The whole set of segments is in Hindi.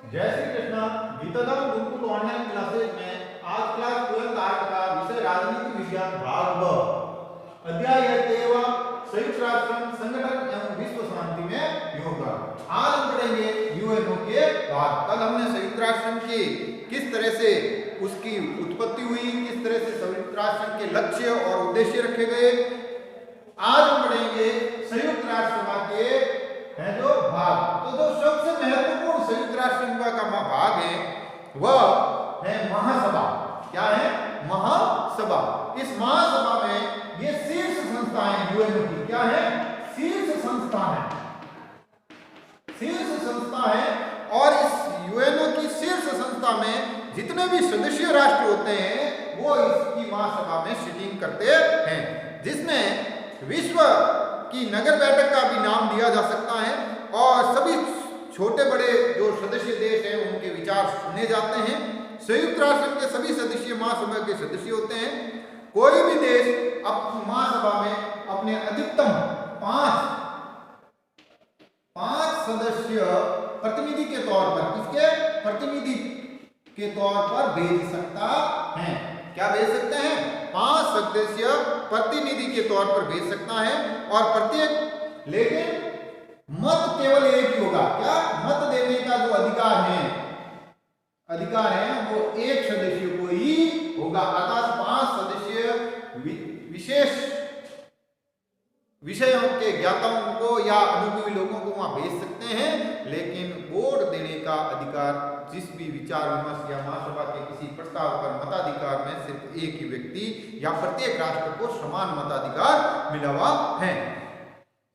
जय श्री कृष्णा। गीताधाम गुरुकुल ऑनलाइन क्लासेज में आज क्लास 12 आर्ट का विषय राजनीति विज्ञान भाग 2 अध्याय 13 संयुक्त राष्ट्र संगठन एवं विश्व शांति में योगदान। आज हम पढ़ेंगे यूएनओ के भाग। कल हमने संयुक्त राष्ट्र की किस तरह से उसकी उत्पत्ति हुई, किस तरह से संयुक्त राष्ट्र के लक्ष्य और उद्देश्य रखे गए। आज हम पढ़ेंगे संयुक्त राष्ट्र सभा के है जो भाग। तो जो सबसे महत्वपूर्ण संयुक्त राष्ट्र सभा का भाग है वह है महासभा। क्या है? महासभा। इस महासभा में ये शीर्ष संस्था है यूएनओ की। क्या है? शीर्ष संस्था है, शीर्ष संस्था है। और इस यूएनओ की शीर्ष संस्था में जितने भी सदस्य राष्ट्र होते हैं वो इसकी महासभा में सिटिंग करते हैं, जिसमें विश्व की नगर बैठक का भी नाम दिया जा सकता है। और सभी छोटे बड़े जो सदस्य देश हैं उनके विचार सुने जाते हैं। संयुक्त राष्ट्र के सभी सदस्य महासभा के सदस्य होते हैं। कोई भी देश अपनी महासभा में अपने अधिकतम पांच सदस्य प्रतिनिधि के तौर पर, किसके प्रतिनिधि के तौर पर भेज सकता है। क्या भेज सकते हैं? 5 सदस्य प्रतिनिधि के तौर पर भेज सकता है। और प्रत्येक, लेकिन मत केवल एक ही होगा। क्या? मत देने का जो अधिकार है वो एक सदस्य को ही होगा। अर्थात 5 सदस्य विशेष विषयों के ज्ञाताओं को या अनुभवी लोगों को वहां भेज सकते हैं, लेकिन वोट देने का अधिकार जिस भी विचार विमर्श या महासभा के किसी प्रस्ताव पर मताधिकार में सिर्फ एक ही व्यक्ति या प्रत्येक राष्ट्र को समान मताधिकार मिला हुआ है।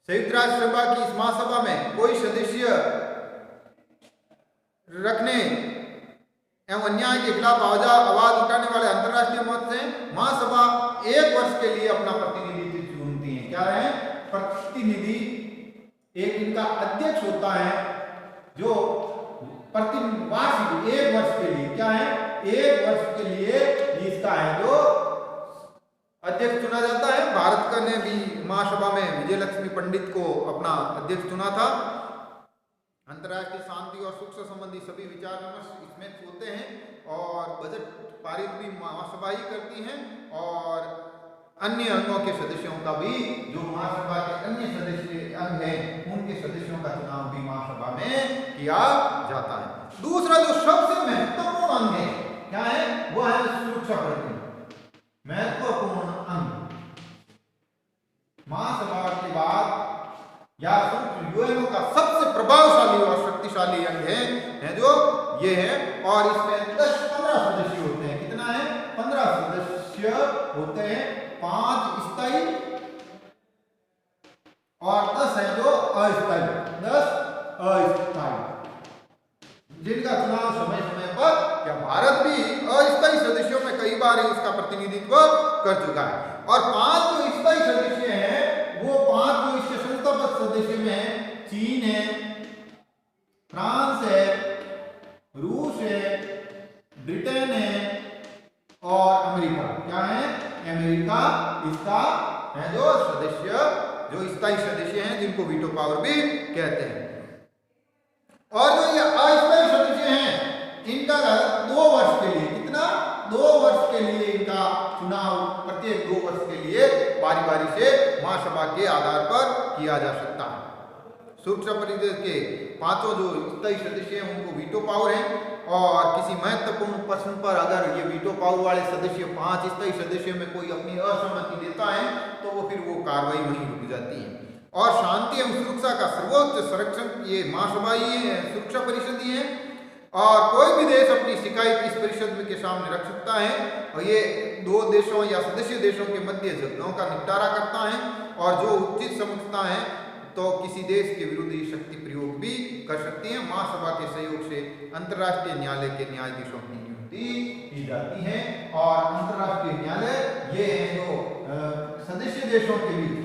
संयुक्त राष्ट्र सभा की इस महासभा में कोई सदस्य रखने एवं अन्याय के खिलाफ आवाज उठाने वाले अंतरराष्ट्रीय मत से महासभा 1 वर्ष के लिए अपना प्रतिनिधित्व चुनती है। क्या है? प्रतिनिधि। एक इनका अध्यक्ष होता है जो प्रतिवार्षिक 1 वर्ष के लिए, क्या है? 1 वर्ष के लिए इसका है जो अध्यक्ष चुना जाता है। भारत का ने भी महासभा में विजय लक्ष्मी पंडित को अपना अध्यक्ष चुना था। अंतर्राष्ट्रीय शांति और सुख संबंधी सभी विचार विमर्श इसमें होते हैं और बजट पारित भी महासभा ही करती है। और अन्य अंगों के सदस्यों का भी, जो महासभा के अन्य सदस्य अंग हैं उनके सदस्यों का चुनाव भी महासभा में किया जाता है। दूसरा जो सबसे महत्वपूर्ण अंग है, क्या है? वो है सुरक्षा परिषद। महत्वपूर्ण अंग महासभा के बाद या यूएनओ का सबसे प्रभावशाली और शक्तिशाली अंग है जो ये है। और इसमें 10-15 सदस्य होते हैं। कितना है? 15 सदस्य होते हैं। 5 स्थायी और 10 है जो अस्थायी। 10 अस्थायी, जिनका चुनाव समय समय पर, क्या भारत भी अस्थायी सदस्यों में कई बार इसका प्रतिनिधित्व कर चुका है। और 5 जो स्थायी सदस्य हैं वो 5 जो इसके संस्थापक सदस्य में है, चीन है, फ्रांस है, रूस है, ब्रिटेन है और अमेरिका। क्या है? अमेरिका इसका है जो सदस्य, जो स्थायी सदस्य हैं जिनको वीटो पावर भी कहते हैं। और जो ये अस्थायी सदस्य हैं इनका 2 वर्ष के लिए, कितना? 2 वर्ष के लिए इनका चुनाव प्रत्येक 2 वर्ष के लिए बारी बारी से महासभा के आधार पर किया जा सकता है। सुरक्षा परिषद के 5 जो स्थायी सदस्य हैं उनको वीटो पावर है। और किसी महत्वपूर्ण प्रश्न पर अगर ये वीटो पावर वाले सदस्य 5 स्थायी सदस्यों में कोई अपनी असहमति देता है तो वो फिर वो कार्रवाई वहीं रुक जाती है। और शांति एवं सुरक्षा का सर्वोच्च संरक्षण ये महासभा ही है, सुरक्षा परिषद ही है। और कोई भी देश अपनी शिकायत इस परिषद के सामने रख सकता है और ये 2 देशों या सदस्य देशों के मध्य झगड़ों का निपटारा करता है। और जो उचित समझता है तो किसी देश के विरुद्ध शक्ति प्रयोग भी कर सकती है। महासभा के सहयोग से अंतर्राष्ट्रीय न्यायालय के न्यायाधीशों की नियुक्ति की जाती है। और अंतर्राष्ट्रीय न्यायालय ये है जो सदस्य देशों के बीच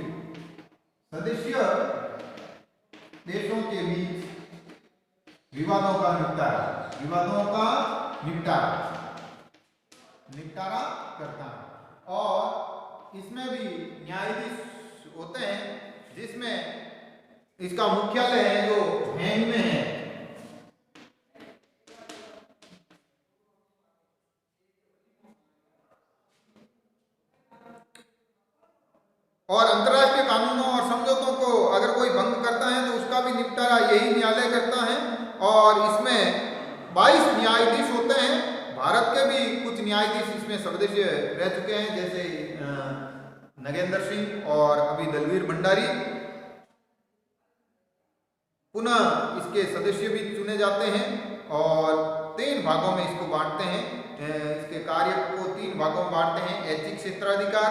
विवादों का निपटारा करता है। और इसमें भी न्यायाधीश होते हैं, जिसमें इसका मुख्यालय है जो हेग में है। निपटारा यही न्यायालय करता है और इसमें 22 न्यायाधीश होते हैं। भारत के भी कुछ न्यायाधीश इसमें सदस्य रह चुके हैं, जैसे नगेंद्र सिंह और अभी दलवीर भंडारी। पुनः इसके सदस्य भी चुने जाते हैं और 3 भागों में इसको बांटते हैं। इसके कार्य को 3 भागों में बांटते हैं: ऐच्छिक क्षेत्राधिकार,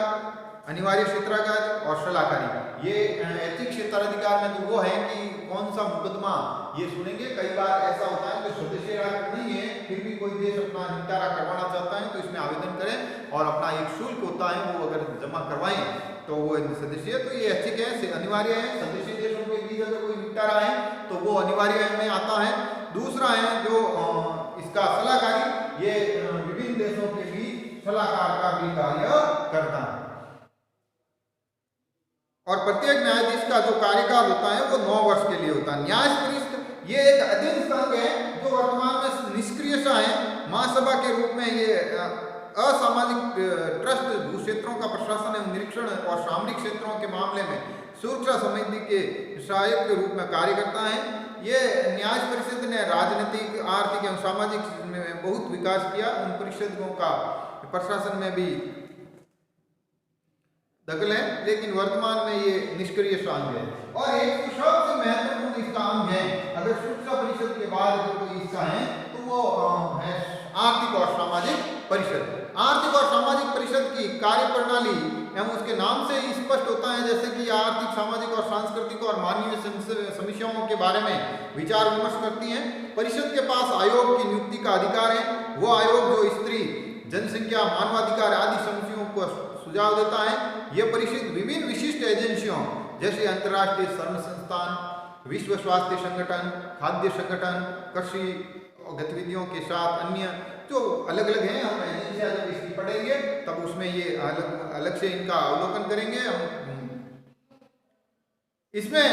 अनिवार्य क्षेत्राधिकार और सलाहकारी। ये ऐच्छिक क्षेत्राधिकार में तो वो है कि कौन सा मुकदमा ये सुनेंगे। कई बार ऐसा होता है कि सदस्य राष्ट्र नहीं है, फिर भी कोई देश अपना निपटारा करवाना चाहता है तो इसमें आवेदन करें और अपना एक शुल्क होता है वो अगर जमा करवाएं तो वो सदस्य, तो ये ऐच्छिक है। अनिवार्य है, सदस्य देशों के बीच अगर कोई निपटारा है तो वो अनिवार्य में आता है। दूसरा है जो इसका सलाहकारी, ये विभिन्न देशों के बीच सलाहकार का भी कार्य करता है। और प्रत्येक न्यायाधीश का जो कार्यकाल होता है वो 9 वर्ष के लिए होता है। न्याय परिषद ये एक अधीन संघ है जो वर्तमान में निष्क्रिय सा है। महासभा के रूप में ये असामाजिक ट्रस्ट, भू क्षेत्रों का प्रशासन एवं निरीक्षण और सामरिक क्षेत्रों के मामले में सुरक्षा समिति के सहायक के रूप में कार्य करता है। ये न्याय परिषद ने राजनीतिक, आर्थिक एवं सामाजिक में बहुत विकास किया। उन परिषदों का प्रशासन में भी दखल है, लेकिन वर्तमान में ये निष्क्रिय अंग है। और एक सबसे महत्वपूर्ण इसका अंग है, अगर सुरक्षा परिषद के बाद अगर कोई हिस्सा है तो वो है आर्थिक और सामाजिक परिषद। आर्थिक और सामाजिक परिषद की कार्य प्रणाली एवं उसके नाम से ही स्पष्ट होता है, जैसे कि आर्थिक, सामाजिक और सांस्कृतिक और मानवीय समस्याओं के बारे में विचार विमर्श करती हैं। परिषद के पास आयोग की नियुक्ति का अधिकार है। वो आयोग जो स्त्री, जनसंख्या, मानवाधिकार आदि समस्याओं को सुझाव देता है। यह परिषद विभिन्न विशिष्ट एजेंसियों जैसे अंतर्राष्ट्रीय श्रम संस्थान, विश्व स्वास्थ्य संगठन, खाद्य संगठन, कृषि गतिविधियों के साथ अन्य जो अलग अलग हैं, हम एजेंसियां जब इसकी पढ़ेंगे तब उसमें ये अलग अलग से इनका अवलोकन करेंगे। इसमें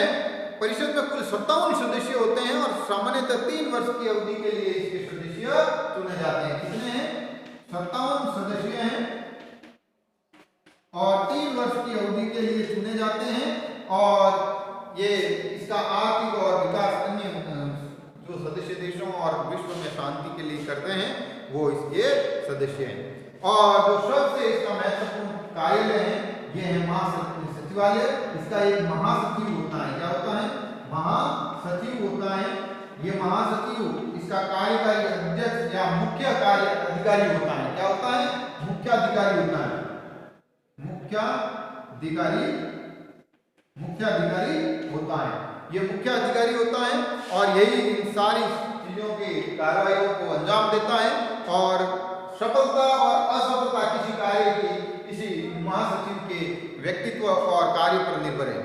परिषद में कुल 57 सदस्य होते हैं और सामान्यतः 3 वर्ष की अवधि के लिए इसके सदस्य चुने जाते हैं। कितने हैं? 57 सदस्य हैं और 3 वर्ष की अवधि के लिए चुने जाते हैं। और ये इसका आर्थिक और विकास अन्य जो सदस्य देशों और विश्व में शांति के लिए करते हैं वो इसके सदस्य हैं। और जो सबसे इसका महत्वपूर्ण कार्यालय है ये है महासचिवालय। इसका एक महासचिव होता है। क्या होता है? महासचिव होता है। ये महासचिव इसका कार्यकारी अध्यक्ष या मुख्य कार्य अधिकारी होता है। क्या होता है? मुख्य अधिकारी होता है। मुख्य अधिकारी होता है। ये मुख्य अधिकारी होता है और यही इन सारी चीजों की कार्रवाइयों को अंजाम देता है और सफलता और असफलता किसी कार्य की किसी महासचिव के व्यक्तित्व और कार्य पर निर्भर है।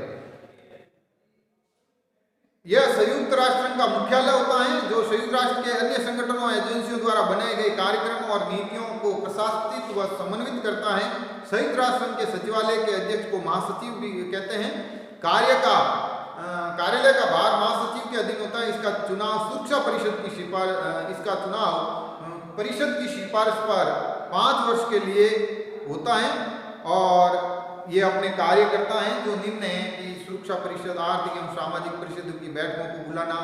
यह संयुक्त राष्ट्र का मुख्यालय होता है जो संयुक्त राष्ट्र के अन्य संगठनों एजेंसियों द्वारा बनाए गए कार्यक्रम और नीतियों को प्रशासित व समन्वित करता है। संयुक्त राष्ट्र के सचिवालय के अध्यक्ष को महासचिव भी कहते हैं। कार्यालय का भार महासचिव के अधीन होता है। इसका चुनाव सुरक्षा परिषद की परिषद की सिफारिश पर 5 वर्ष के लिए होता है और ये अपने कार्य करता है जो निर्णय है कि सुरक्षा परिषद आर्थिक एवं सामाजिक परिषद की बैठकों को बुलाना,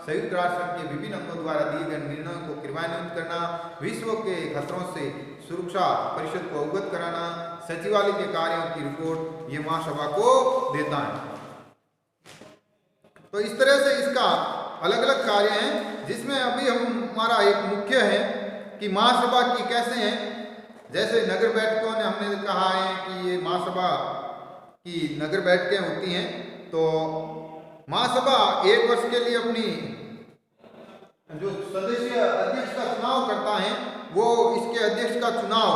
संयुक्त राष्ट्र के विभिन्न अंगों द्वारा दिए गए निर्णयों को क्रियान्वित करना, विश्व के खतरों से सुरक्षा परिषद को अवगत कराना, सचिवालय के कार्यों की रिपोर्ट ये महासभा को देता है। तो इस तरह से इसका अलग अलग कार्य हैं, जिसमें अभी हमारा एक मुख्य है कि महासभा की कैसे हैं। जैसे नगर बैठकों ने हमने कहा है कि ये महासभा की नगर बैठकें होती हैं, तो महासभा 1 वर्ष के लिए अपनी जो सदस्य अध्यक्ष का चुनाव करता है वो इसके अध्यक्ष का चुनाव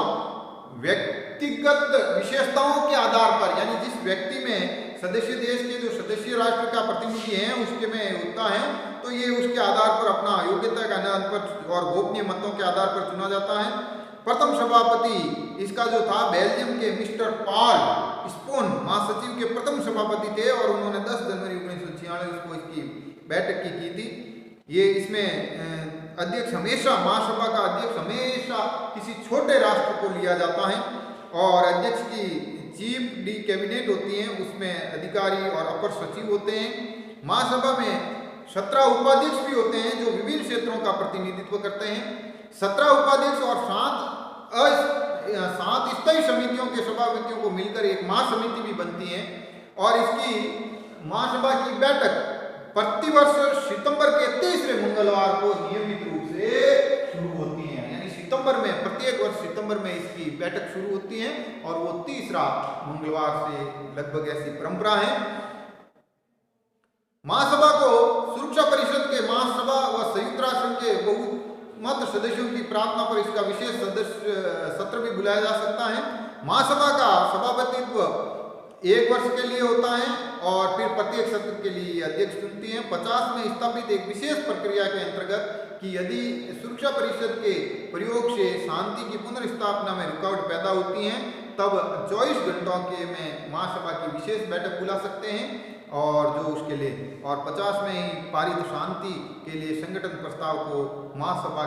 व्यक्तिगत विशेषताओं के आधार पर, यानी जिस व्यक्ति में सदस्य देश के जो सदस्य राष्ट्र का प्रतिनिधि है उसके में होता है, तो ये उसके आधार पर अपना योग्यता के आधार पर और गोपनीय मतों के आधार पर चुना जाता है। प्रथम सभापति इसका जो था बेल्जियम के मिस्टर पॉल स्पोन महासचिव के प्रथम सभापति थे और उन्होंने 10 जनवरी 1946 को इसकी बैठक की थी। ये इसमें अध्यक्ष हमेशा, महासभा का अध्यक्ष हमेशा किसी छोटे राष्ट्र को लिया जाता है और अध्यक्ष की चीफ डी कैबिनेट होती है, उसमें अधिकारी और अपर सचिव होते हैं। महासभा में 17 उपाध्यक्ष भी होते हैं जो विभिन्न क्षेत्रों का प्रतिनिधित्व करते हैं। 17 उपाध्यक्ष और 7 स्थायी समितियों के सभापतियों को मिलकर एक महासमिति भी बनती है और इसकी महासभा की बैठक प्रतिवर्ष सितंबर के तीसरे मंगलवार को नियमित रूप से शुरू होती है। यानी सितंबर में, प्रत्येक वर्ष सितंबर में इसकी बैठक शुरू होती है और वो तीसरा मंगलवार से लगभग ऐसी परंपरा है। महासभा को सुरक्षा परिषद के महासभा व संयुक्त राष्ट्र के बहुमत सदस्यों की प्रार्थना पर इसका विशेष सत्र भी बुलाया जा सकता है। महासभा का सभापतित्व 1 वर्ष के लिए होता है और फिर प्रत्येक सत्र के लिए अध्यक्ष चुनती है। 50 में स्थापित एक विशेष प्रक्रिया के अंतर्गत कि यदि सुरक्षा परिषद के प्रयोग से शांति की पुनर्स्थापना में रुकावट पैदा होती है तब 24 घंटों के में महासभा की विशेष बैठक बुला सकते हैं और जो उसके लिए और 50 में ही पारित शांति के लिए संगठन प्रस्ताव को महासभा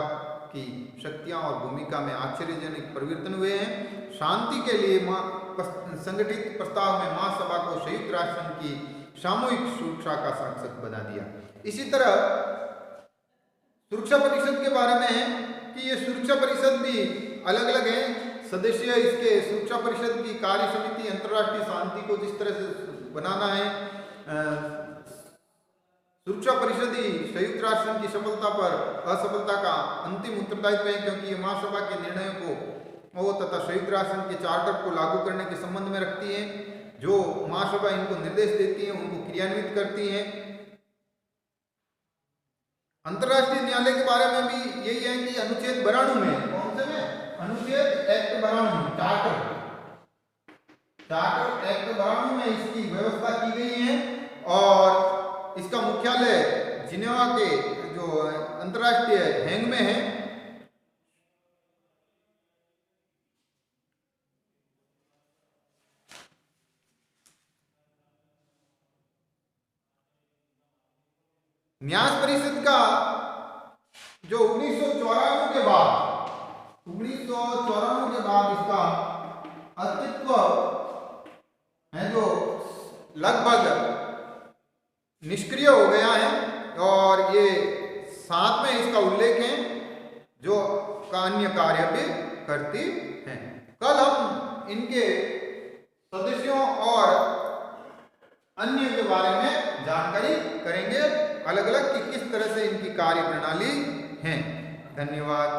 की शक्तियां और भूमिका में आश्चर्यजनक परिवर्तन हुए हैं। शांति के लिए संगठित प्रस्ताव में महासभा को संयुक्त राष्ट्र संघ की सामूहिक सुरक्षा का संसद बना दिया। इसी तरह सुरक्षा परिषद के बारे में है कि ये सुरक्षा परिषद भी अलग अलग है। सदस्य इसके सुरक्षा परिषद की कार्य समिति अंतर्राष्ट्रीय शांति को जिस तरह से बनाना है, सुरक्षा परिषद ही संयुक्त राष्ट्र की सफलता पर असफलता का अंतिम उत्तरदायित्व है क्योंकि ये महासभा के निर्णयों को तथा संयुक्त राष्ट्र के चार्टर को लागू करने के संबंध में रखती है। जो महासभा इनको निर्देश देती है उनको क्रियान्वित करती है। अंतर्राष्ट्रीय न्यायालय के बारे में भी यही है कि अनुच्छेद 92 में, कौन से में, अनुच्छेद एक्ट 92 चार्टर एक्ट 92 में इसकी व्यवस्था की गई है और इसका मुख्यालय जिनेवा के जो अंतर्राष्ट्रीय हैंग में है। न्याय परिषद का जो 1994 के बाद इसका अस्तित्व है जो लगभग निष्क्रिय हो गया है और ये साथ में इसका उल्लेख है जो अन्य कार्य भी करती है। कल हम इनके सदस्यों और अन्य के बारे में जानकारी करेंगे अलग अलग कि किस तरह से इनकी कार्य प्रणाली है। धन्यवाद।